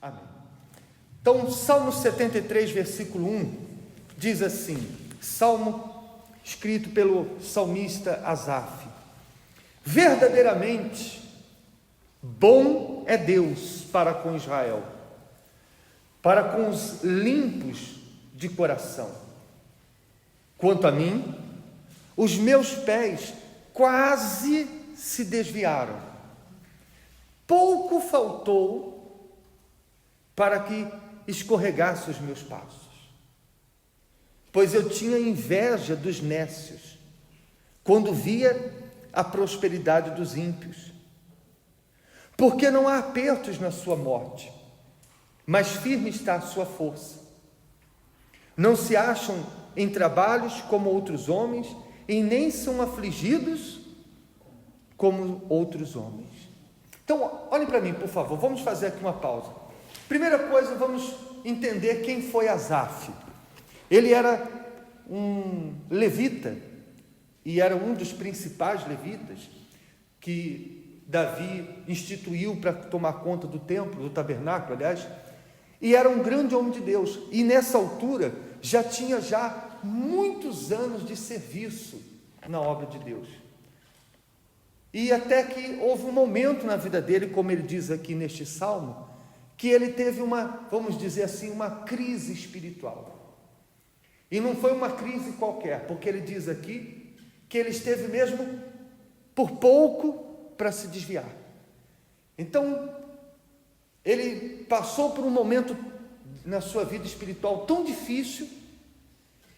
Amém. Então, Salmo 73, versículo 1, diz assim, salmo escrito pelo salmista Asaf: verdadeiramente bom é Deus para com Israel, para com os limpos de coração. Quanto a mim, os meus pés quase se desviaram. Pouco faltou para que escorregasse os meus passos, pois eu tinha inveja dos nécios, quando via a prosperidade dos ímpios. Porque não há apertos na sua morte, mas firme está a sua força. Não se acham em trabalhos como outros homens, e nem são afligidos como outros homens. Então, olhem para mim, por favor, vamos fazer aqui uma pausa. Primeira coisa, vamos entender quem foi Asaf. Ele era um levita, e era um dos principais levitas que Davi instituiu para tomar conta do templo, do tabernáculo, aliás, e era um grande homem de Deus, e nessa altura já tinha muitos anos de serviço na obra de Deus. E até que houve um momento na vida dele, como ele diz aqui neste salmo, que ele teve vamos dizer assim, uma crise espiritual. E não foi uma crise qualquer, porque ele diz aqui que ele esteve mesmo por pouco para se desviar. Então, ele passou por um momento na sua vida espiritual tão difícil,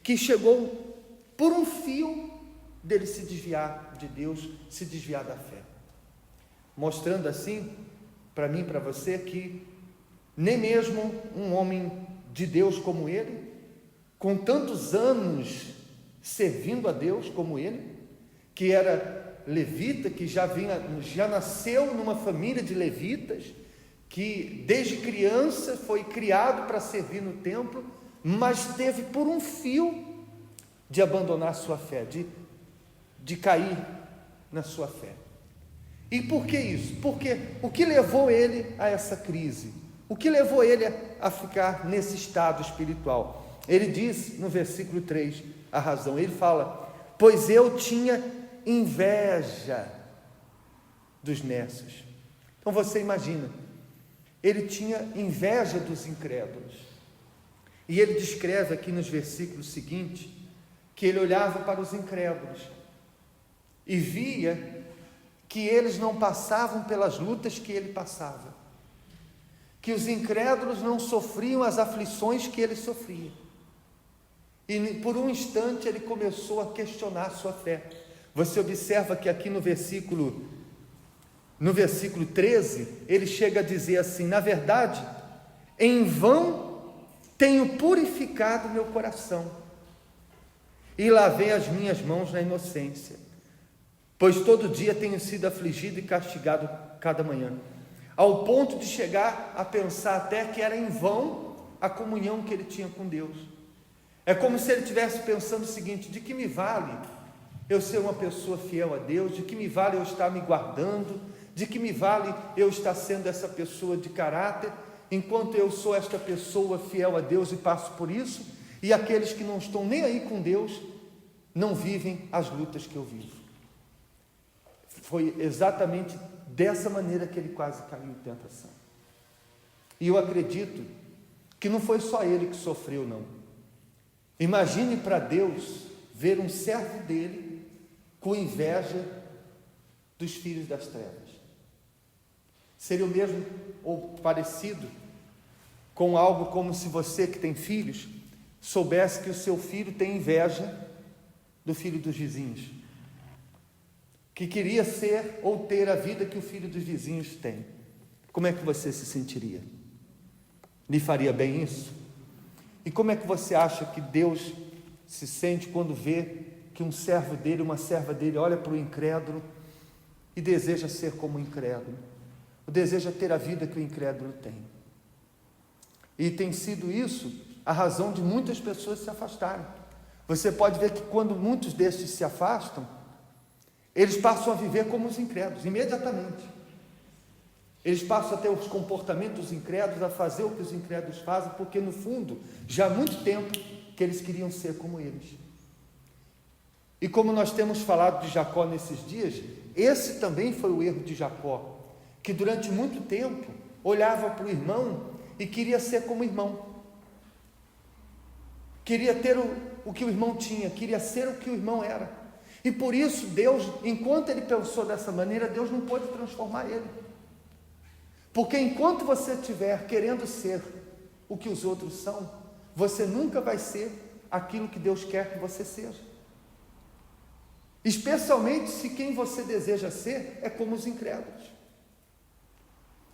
que chegou por um fio dele se desviar de Deus, se desviar da fé. Mostrando assim, para mim e para você, que nem mesmo um homem de Deus como ele, com tantos anos servindo a Deus como ele, que era levita, que já nasceu numa família de levitas, que desde criança foi criado para servir no templo, mas teve por um fio de abandonar sua fé, de cair na sua fé. E por que isso? Porque o que levou ele a essa crise? O que levou ele a ficar nesse estado espiritual? Ele diz no versículo 3 a razão. Ele fala: pois eu tinha inveja dos nécios. Então você imagina, ele tinha inveja dos incrédulos. E ele descreve aqui nos versículos seguintes que ele olhava para os incrédulos e via que eles não passavam pelas lutas que ele passava, que os incrédulos não sofriam as aflições que ele sofria. E por um instante ele começou a questionar a sua fé. Você observa que aqui no versículo 13, ele chega a dizer assim: na verdade, em vão tenho purificado meu coração e lavei as minhas mãos na inocência, pois todo dia tenho sido afligido e castigado cada manhã, ao ponto de chegar a pensar até que era em vão a comunhão que ele tinha com Deus. É como se ele estivesse pensando o seguinte: de que me vale eu ser uma pessoa fiel a Deus? De que me vale eu estar me guardando? De que me vale eu estar sendo essa pessoa de caráter, enquanto eu sou esta pessoa fiel a Deus e passo por isso, e aqueles que não estão nem aí com Deus não vivem as lutas que eu vivo? Foi exatamente dessa maneira que ele quase caiu em tentação. E eu acredito que não foi só ele que sofreu, não. Imagine para Deus ver um servo dele com inveja dos filhos das trevas. Seria o mesmo ou parecido com algo como se você que tem filhos soubesse que o seu filho tem inveja do filho dos vizinhos, que queria ser ou ter a vida que o filho dos vizinhos tem. Como é que você se sentiria? Lhe faria bem isso? E como é que você acha que Deus se sente quando vê que um servo dele, uma serva dele, olha para o incrédulo e deseja ser como o incrédulo, ou deseja ter a vida que o incrédulo tem? E tem sido isso a razão de muitas pessoas se afastarem. Você pode ver que quando muitos destes se afastam, eles passam a viver como os incrédulos, imediatamente. Eles passam a ter os comportamentos incrédulos, a fazer o que os incrédulos fazem, porque no fundo, já há muito tempo que eles queriam ser como eles. E como nós temos falado de Jacó nesses dias, esse também foi o erro de Jacó, que durante muito tempo olhava para o irmão e queria ser como o irmão. Queria ter o que o irmão tinha, queria ser o que o irmão era. E por isso Deus, enquanto ele pensou dessa maneira, Deus não pôde transformar ele. Porque enquanto você estiver querendo ser o que os outros são, você nunca vai ser aquilo que Deus quer que você seja. Especialmente se quem você deseja ser é como os incrédulos.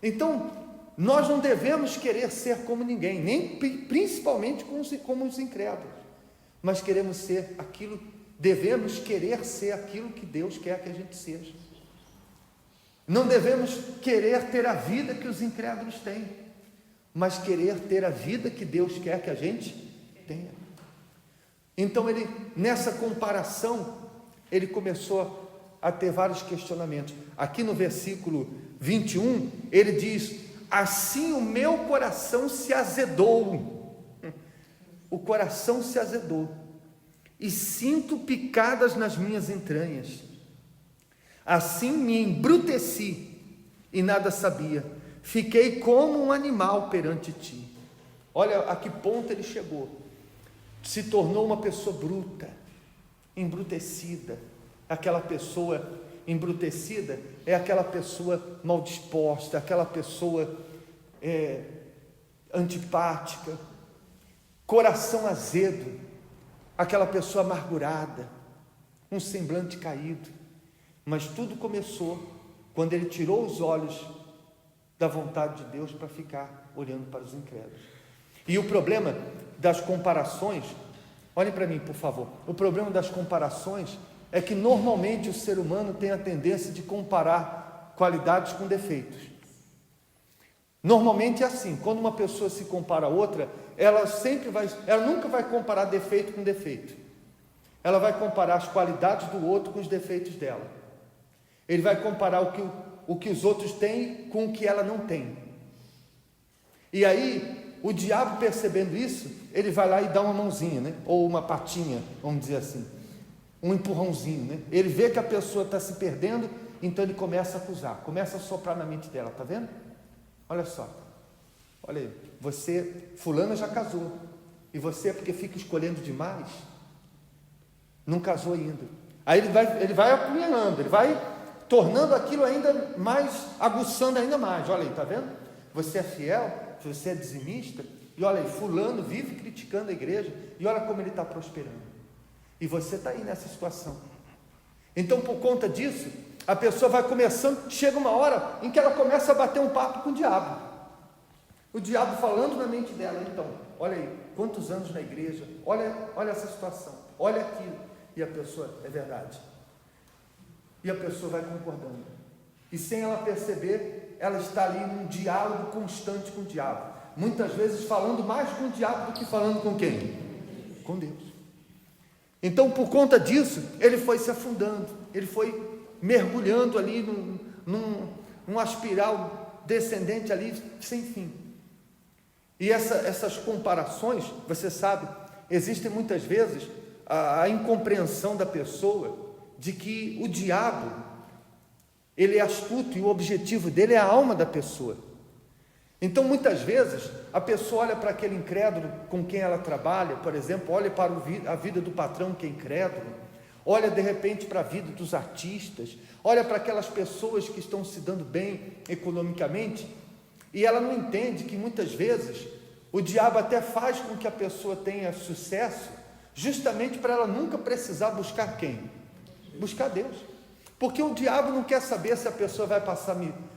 Então, nós não devemos querer ser como ninguém, nem principalmente como os incrédulos, mas devemos querer ser aquilo que Deus quer que a gente seja. Não devemos querer ter a vida que os incrédulos têm, mas querer ter a vida que Deus quer que a gente tenha. Então nessa comparação, ele começou a ter vários questionamentos. Aqui no versículo 21, ele diz: assim o meu coração se azedou. O coração se azedou, e sinto picadas nas minhas entranhas. Assim me embruteci e nada sabia. Fiquei como um animal perante ti. Olha a que ponto ele chegou. Se tornou uma pessoa bruta, embrutecida. Aquela pessoa embrutecida é aquela pessoa mal disposta, aquela pessoa antipática, coração azedo, aquela pessoa amargurada, um semblante caído. Mas tudo começou quando ele tirou os olhos da vontade de Deus para ficar olhando para os incrédulos. E o problema das comparações, olhem para mim, por favor. O problema das comparações é que normalmente o ser humano tem a tendência de comparar qualidades com defeitos. Normalmente é assim, quando uma pessoa se compara a outra, ela nunca vai comparar defeito com defeito. Ela vai comparar as qualidades do outro com os defeitos dela. Ele vai comparar o que os outros têm com o que ela não tem. E aí, o diabo, percebendo isso, ele vai lá e dá uma mãozinha, né? Ou uma patinha, vamos dizer assim, um empurrãozinho, né? Ele vê que a pessoa está se perdendo, então ele começa a acusar, começa a soprar na mente dela, tá vendo? Olha só, olha aí, fulana já casou, e você, porque fica escolhendo demais, não casou ainda. Aí ele vai apunhalando, ele vai tornando aquilo ainda mais, aguçando ainda mais. Olha aí, tá vendo? Você é fiel, você é dizimista, e olha aí, fulano vive criticando a igreja, e olha como ele está prosperando. E você está aí nessa situação. Então, por conta disso, a pessoa vai começando, chega uma hora em que ela começa a bater um papo com o diabo. O diabo falando na mente dela: então, olha aí, quantos anos na igreja, olha essa situação, olha aquilo. E a pessoa, é verdade. E a pessoa vai concordando. E sem ela perceber, ela está ali num diálogo constante com o diabo. Muitas vezes falando mais com o diabo do que falando com quem? Com Deus. Então, por conta disso, ele foi se afundando. Ele foi mergulhando ali numa espiral descendente ali sem fim. E essas comparações, você sabe, existem muitas vezes a incompreensão da pessoa de que o diabo, ele é astuto e o objetivo dele é a alma da pessoa. Então, muitas vezes, a pessoa olha para aquele incrédulo com quem ela trabalha, por exemplo, olha para a vida do patrão que é incrédulo, olha de repente para a vida dos artistas, olha para aquelas pessoas que estão se dando bem economicamente, e ela não entende que muitas vezes o diabo até faz com que a pessoa tenha sucesso, justamente para ela nunca precisar buscar quem? Buscar Deus. Porque o diabo não quer saber se a pessoa vai passar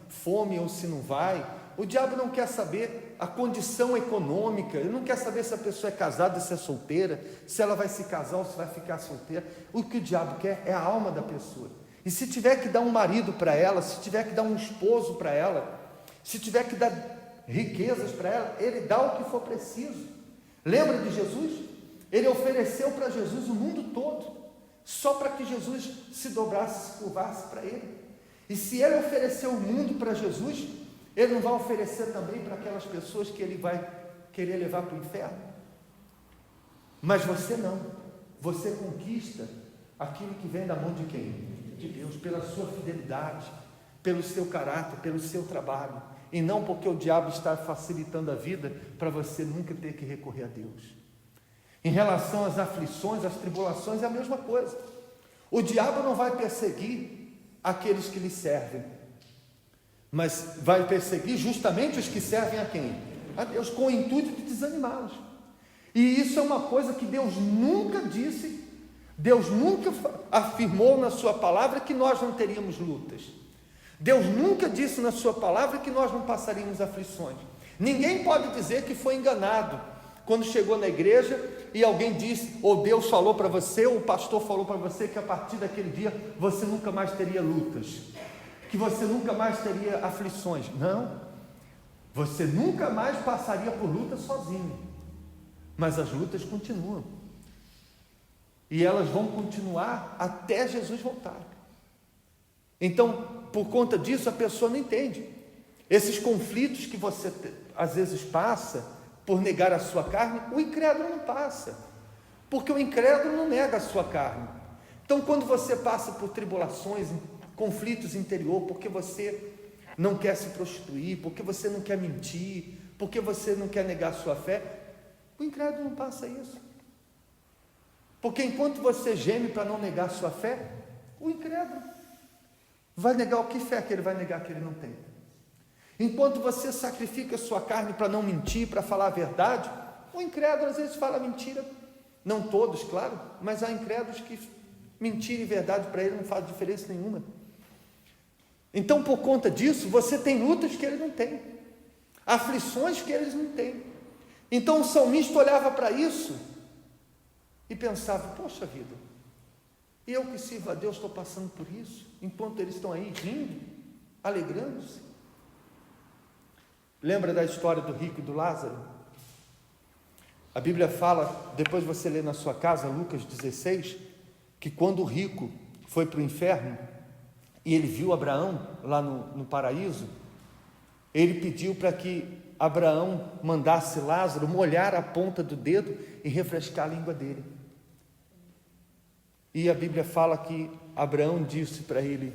fome ou se não vai. O diabo não quer saber a condição econômica, ele não quer saber se a pessoa é casada ou se é solteira, se ela vai se casar ou se vai ficar solteira. O que o diabo quer é a alma da pessoa. E se tiver que dar um marido para ela, se tiver que dar um esposo para ela, se tiver que dar riquezas para ela, ele dá o que for preciso. Lembra de Jesus? Ele ofereceu para Jesus o mundo todo, só para que Jesus se dobrasse, se curvasse para ele. E se ele ofereceu o mundo para Jesus, Ele não vai oferecer também para aquelas pessoas que ele vai querer levar para o inferno? Mas você não. Você conquista aquilo que vem da mão de quem? De Deus, pela sua fidelidade, pelo seu caráter, pelo seu trabalho, e não porque o diabo está facilitando a vida para você nunca ter que recorrer a Deus. Em relação às aflições, às tribulações, é a mesma coisa. O diabo não vai perseguir aqueles que lhe servem, mas vai perseguir justamente os que servem a quem? A Deus, com o intuito de desanimá-los. E isso é uma coisa que Deus nunca disse, Deus nunca afirmou na sua palavra que nós não teríamos lutas. Deus nunca disse na sua palavra que nós não passaríamos aflições. Ninguém pode dizer que foi enganado quando chegou na igreja e alguém disse, ou Deus falou para você, ou o pastor falou para você, que a partir daquele dia você nunca mais teria lutas, que você nunca mais teria aflições. Não, você nunca mais passaria por lutas sozinho, mas as lutas continuam, e elas vão continuar até Jesus voltar. Então, por conta disso, a pessoa não entende esses conflitos que você às vezes passa por negar a sua carne. O incrédulo não passa, porque o incrédulo não nega a sua carne. Então, quando você passa por tribulações, conflitos interior, porque você não quer se prostituir, porque você não quer mentir, porque você não quer negar a sua fé, o incrédulo não passa isso. Porque enquanto você geme para não negar a sua fé, o incrédulo vai negar o que fé que ele vai negar que ele não tem. Enquanto você sacrifica a sua carne para não mentir, para falar a verdade, o incrédulo às vezes fala mentira. Não todos, claro, mas há incrédulos que mentira e verdade para ele não faz diferença nenhuma. Então, por conta disso, você tem lutas que ele não tem, aflições que eles não têm. Então o salmista olhava para isso e pensava, poxa vida, eu que sirvo a Deus estou passando por isso, enquanto eles estão aí rindo, alegrando-se. Lembra da história do rico e do Lázaro? A Bíblia fala, depois você lê na sua casa, Lucas 16, que quando o rico foi para o inferno, e ele viu Abraão lá no paraíso, ele pediu para que Abraão mandasse Lázaro molhar a ponta do dedo e refrescar a língua dele. E a Bíblia fala que Abraão disse para ele,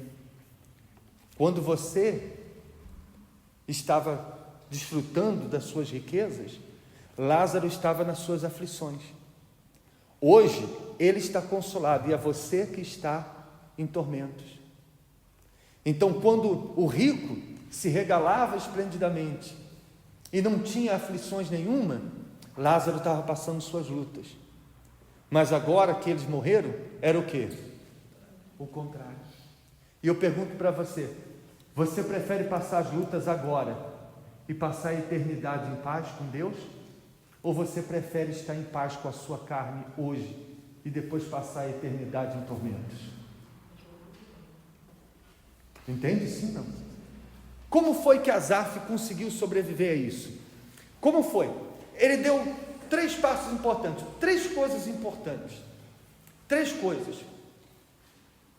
quando você estava desfrutando das suas riquezas, Lázaro estava nas suas aflições. Hoje ele está consolado e é você que está em tormentos. Então, quando o rico se regalava esplendidamente e não tinha aflições nenhuma, Lázaro estava passando suas lutas. Mas agora que eles morreram, era o quê? O contrário. E eu pergunto para você, você prefere passar as lutas agora e passar a eternidade em paz com Deus? Ou você prefere estar em paz com a sua carne hoje e depois passar a eternidade em tormentos? Entende? Sim, não? Como foi que Asaf conseguiu sobreviver a isso? Como foi? Ele deu 3 passos importantes, 3 coisas importantes. 3 coisas.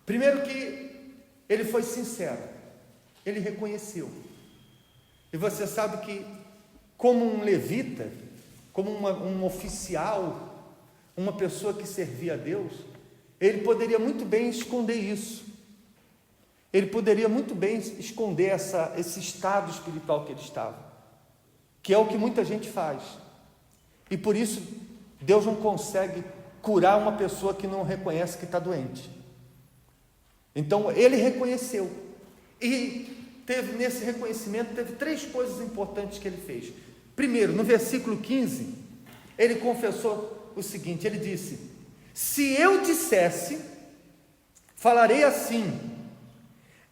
Primeiro que ele foi sincero, ele reconheceu. E você sabe que, como um levita, como um oficial, uma pessoa que servia a Deus, ele poderia muito bem esconder isso. Ele poderia muito bem esconder esse estado espiritual que ele estava, que é o que muita gente faz. E por isso, Deus não consegue curar uma pessoa que não reconhece que está doente. Então, ele reconheceu. E nesse reconhecimento, teve 3 coisas importantes que ele fez. Primeiro, no versículo 15, ele confessou o seguinte, ele disse, se eu dissesse, falarei assim,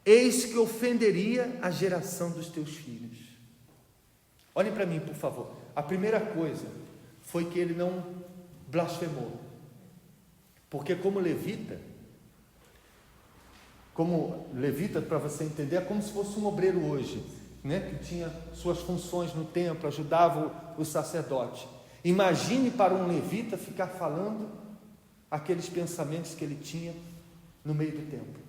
eis que ofenderia a geração dos teus filhos. Olhem para mim, por favor. A primeira coisa foi que ele não blasfemou. Porque como levita, para você entender, é como se fosse um obreiro hoje, né? Que tinha suas funções no templo, ajudava o sacerdote. Imagine para um levita ficar falando aqueles pensamentos que ele tinha no meio do templo.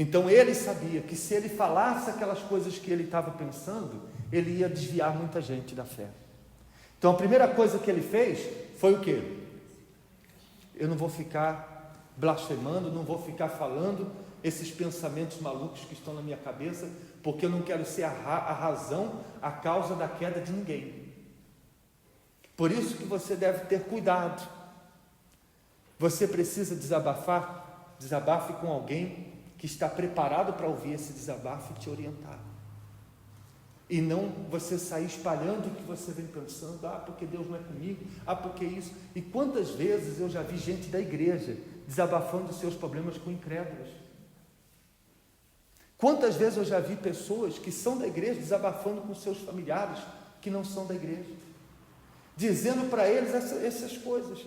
Então ele sabia que se ele falasse aquelas coisas que ele estava pensando, ele ia desviar muita gente da fé. Então a primeira coisa que ele fez foi o quê? Eu não vou ficar blasfemando, não vou ficar falando esses pensamentos malucos que estão na minha cabeça, porque eu não quero ser a razão, a causa da queda de ninguém. Por isso que você deve ter cuidado. Você precisa desabafar, desabafe com alguém que está preparado para ouvir esse desabafo e te orientar. E não você sair espalhando o que você vem pensando, porque Deus não é comigo, porque isso. E quantas vezes eu já vi gente da igreja desabafando os seus problemas com incrédulos. Quantas vezes eu já vi pessoas que são da igreja desabafando com seus familiares que não são da igreja, dizendo para eles essas coisas.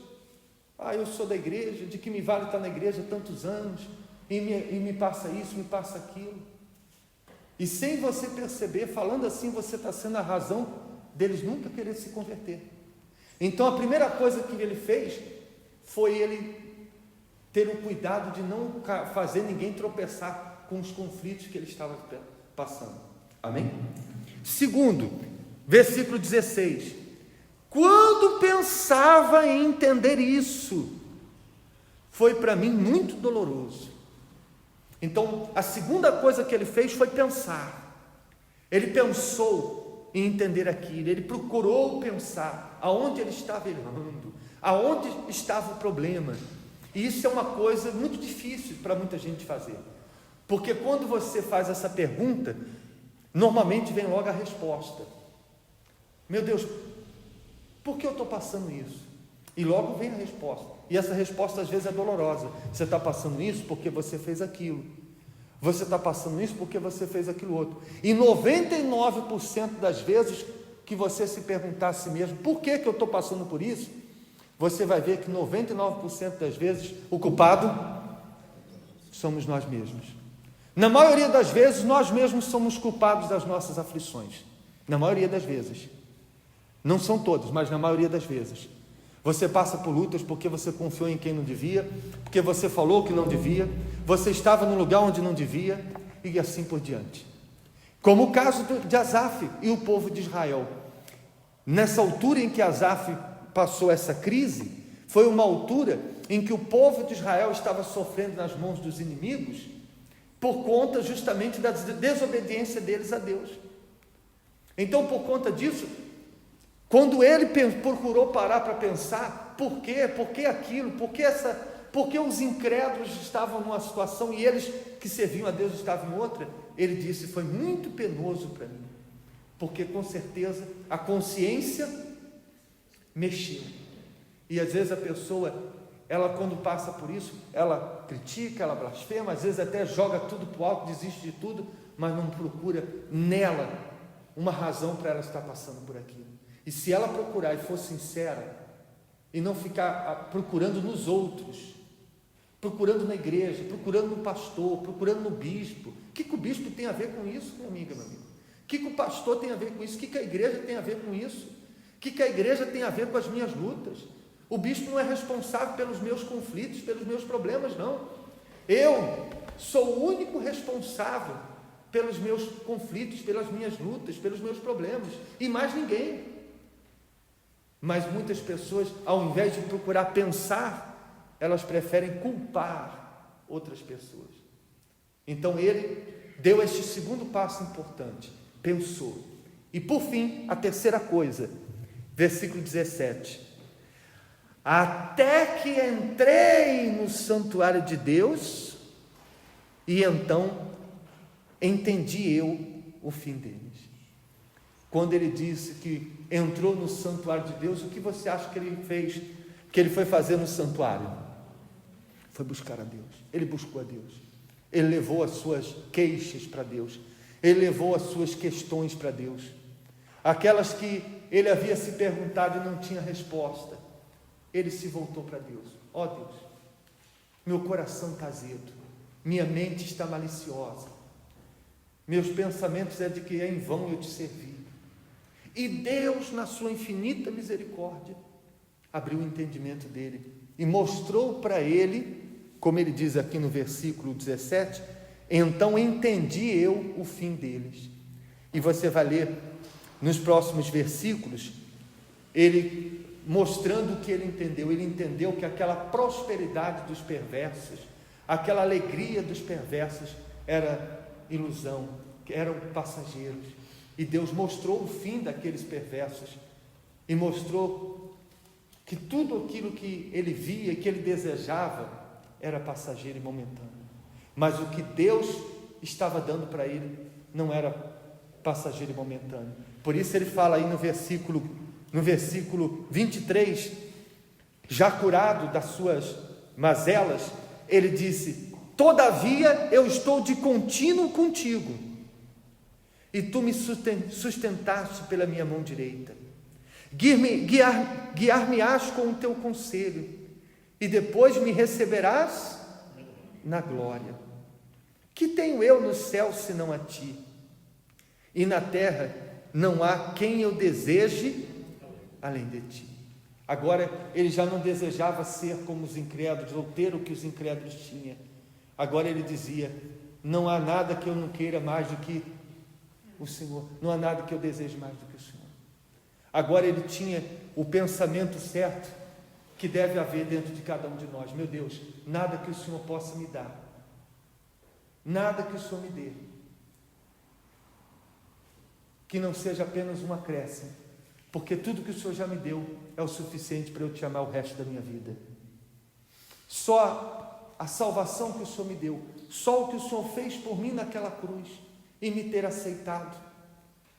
Eu sou da igreja, de que me vale estar na igreja há tantos anos, e me passa isso, me passa aquilo. E sem você perceber, falando assim, você está sendo a razão deles nunca querer se converter. Então a primeira coisa que ele fez foi ele ter o cuidado de não fazer ninguém tropeçar com os conflitos que ele estava passando. Amém? Segundo, versículo 16. Quando pensava em entender isso, foi para mim muito doloroso. Então, a segunda coisa que ele fez foi pensar. Ele pensou em entender aquilo, ele procurou pensar aonde ele estava errando, aonde estava o problema. E isso é uma coisa muito difícil para muita gente fazer, porque quando você faz essa pergunta, normalmente vem logo a resposta. Meu Deus, por que eu estou passando isso? E logo vem a resposta. E essa resposta às vezes é dolorosa. Você está passando isso porque você fez aquilo. Você está passando isso porque você fez aquilo outro. E 99% das vezes que você se perguntar a si mesmo, por que eu estou passando por isso? Você vai ver que 99% das vezes o culpado somos nós mesmos. Na maioria das vezes, nós mesmos somos culpados das nossas aflições. Na maioria das vezes. Não são todos, mas na maioria das vezes. Você passa por lutas porque você confiou em quem não devia, porque você falou que não devia, você estava no lugar onde não devia, e assim por diante. Como o caso de Asaf e o povo de Israel. Nessa altura em que Asaf passou essa crise, foi uma altura em que o povo de Israel estava sofrendo nas mãos dos inimigos, por conta justamente da desobediência deles a Deus. Então, por conta disso, quando ele procurou parar para pensar, por quê? Por que aquilo? Por que os incrédulos estavam numa situação e eles que serviam a Deus estavam em outra? Ele disse, foi muito penoso para mim, porque com certeza a consciência mexeu. E às vezes a pessoa, ela quando passa por isso, ela critica, ela blasfema, às vezes até joga tudo para o alto, desiste de tudo, mas não procura nela uma razão para ela estar passando por aquilo. E se ela procurar e for sincera, e não ficar procurando nos outros, procurando na igreja, procurando no pastor, procurando no bispo, o que o bispo tem a ver com isso, minha amiga, meu amigo? O que o pastor tem a ver com isso? O que a igreja tem a ver com isso? O que a igreja tem a ver com as minhas lutas? O bispo não é responsável pelos meus conflitos, pelos meus problemas, não. Eu sou o único responsável pelos meus conflitos, pelas minhas lutas, pelos meus problemas, e mais ninguém. Mas muitas pessoas, ao invés de procurar pensar, elas preferem culpar outras pessoas. Então ele deu este segundo passo importante, pensou. E por fim, a terceira coisa, versículo 17. Até que entrei no santuário de Deus, e então entendi eu o fim deles. Quando ele disse que entrou no santuário de Deus, o que você acha que ele fez? Que ele foi fazer no santuário? Foi buscar a Deus. Ele buscou a Deus. Ele levou as suas queixas para Deus. Ele levou as suas questões para Deus. Aquelas que ele havia se perguntado e não tinha resposta. Ele se voltou para Deus. Ó Deus, meu coração está azedo. Minha mente está maliciosa. Meus pensamentos é de que é em vão eu te servir. E Deus, na sua infinita misericórdia, abriu o entendimento dele e mostrou para ele, como ele diz aqui no versículo 17, Então entendi eu o fim deles. E você vai ler nos próximos versículos, ele mostrando o que ele entendeu. Ele entendeu que aquela prosperidade dos perversos, aquela alegria dos perversos era ilusão, que eram passageiros. E Deus mostrou o fim daqueles perversos e mostrou que tudo aquilo que ele via, que ele desejava, era passageiro e momentâneo. Mas o que Deus estava dando para ele não era passageiro e momentâneo. Por isso ele fala aí no versículo 23, já curado das suas mazelas, ele disse: todavia eu estou de contínuo contigo, e tu me sustentaste pela minha mão direita. Guiar-me-ás com o teu conselho, e depois me receberás na glória. Que tenho eu no céu senão a ti? E na terra não há quem eu deseje além de ti. Agora ele já não desejava ser como os incrédulos, ou ter o que os incrédulos tinham. Agora ele dizia: não há nada que eu não queira mais do que o Senhor, não há nada que eu deseje mais do que o Senhor. Agora ele tinha o pensamento certo que deve haver dentro de cada um de nós: meu Deus, nada que o Senhor possa me dar, nada que o Senhor me dê, que não seja apenas um acréscimo, porque tudo que o Senhor já me deu é o suficiente para eu te amar o resto da minha vida. Só a salvação que o Senhor me deu, só o que o Senhor fez por mim naquela cruz, e me ter aceitado,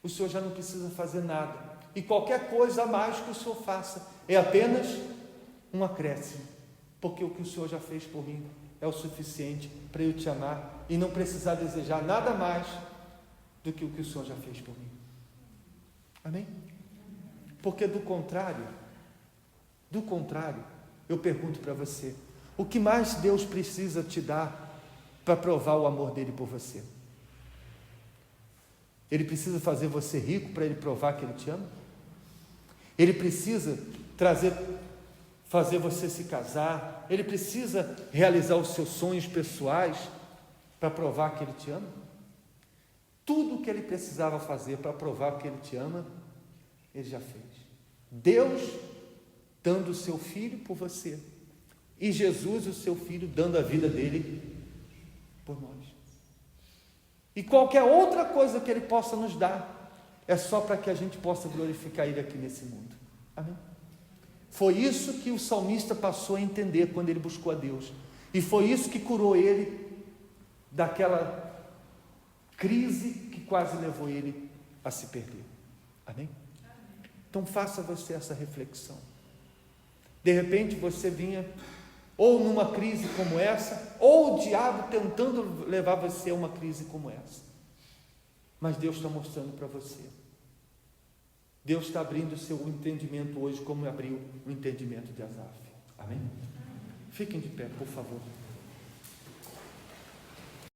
o Senhor já não precisa fazer nada, e qualquer coisa a mais que o Senhor faça é apenas um acréscimo, porque o que o Senhor já fez por mim é o suficiente para eu te amar e não precisar desejar nada mais do que o que o Senhor já fez por mim. Amém? Porque do contrário, eu pergunto para você: o que mais Deus precisa te dar para provar o amor dele por você? Ele precisa fazer você rico para ele provar que ele te ama? Ele precisa fazer você se casar? Ele precisa realizar os seus sonhos pessoais para provar que ele te ama? Tudo o que ele precisava fazer para provar que ele te ama, ele já fez. Deus dando o seu Filho por você, e Jesus, o seu Filho, dando a vida dele por nós. E qualquer outra coisa que ele possa nos dar é só para que a gente possa glorificar ele aqui nesse mundo. Amém? Foi isso que o salmista passou a entender quando ele buscou a Deus, e foi isso que curou ele daquela crise que quase levou ele a se perder. Amém? Então faça você essa reflexão. De repente você vinha ou numa crise como essa, ou o diabo tentando levar você a uma crise como essa. Mas Deus está mostrando para você. Deus está abrindo o seu entendimento hoje, como abriu o entendimento de Asaf. Amém? Fiquem de pé, por favor.